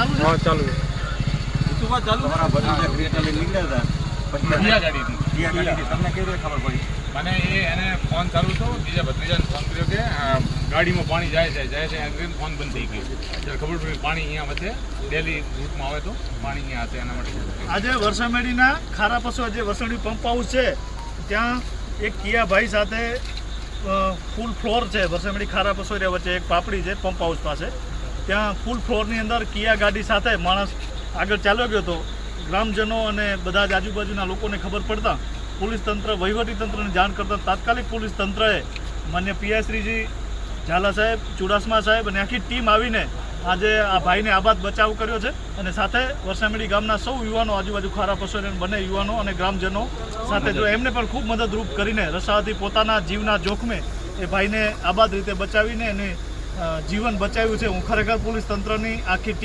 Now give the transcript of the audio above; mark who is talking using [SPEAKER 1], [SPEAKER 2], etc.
[SPEAKER 1] ચાલુ છે?
[SPEAKER 2] હા ચાલુ છે.
[SPEAKER 3] તમારા બધું જે ક્રિએટર નીકળ્યા હતા પછી તમને કેવી રીતે ખબર પડી?
[SPEAKER 4] મને એને ફોન ચાલુ હતો, બીજા ભત્રીજાને ફોન કર્યો કે ગાડીમાં પાણી જાય છે એમ ફોન બંધ થઈ ગયો. ત્યારે ખબર પડી પાણી અહીંયા વચ્ચે ડેલી રૂટમાં આવે તો પાણી અહીંયા હશે એના માટે.
[SPEAKER 1] આજે વરસામેડીના ખારા પશુ જે વરસામેડી પંપ હાઉસ છે ત્યાં એક કિયાભાઈ સાથે ફૂલ ફ્લોર છે. વરસામેડી ખારા પશોરિયા વચ્ચે એક પાપડી છે પંપ હાઉસ પાસે. ત્યાં ફૂલ ફ્લોરની અંદર કિયા ગાડી સાથે માણસ આગળ ચાલ્યો ગયો હતો. ગ્રામજનો અને બધા જ આજુબાજુના લોકોને ખબર પડતા પોલીસ તંત્ર વહીવટી તંત્રને જાણ કરતા તાત્કાલિક પોલીસ તંત્રએ માન્ય પીઆઈ શ્રીજી ઝાલા સાહેબ, ચુડાસમા સાહેબ અને આખી ટીમ આવીને આજે આ ભાઈને આબાદ બચાવ કર્યો છે. અને સાથે વરસામેડી ગામના સૌ યુવાનો, આજુબાજુ ખારા પશોરિયા બંને યુવાનો અને ગ્રામજનો સાથે જો એમને પણ ખૂબ મદદરૂપ કરીને રસાવાથી પોતાના જીવના જોખમે એ ભાઈને આબાદ રીતે બચાવીને એને જીવન બચાવ્યું છે. હું ખરેખર પોલીસ તંત્રની આખી ટીમ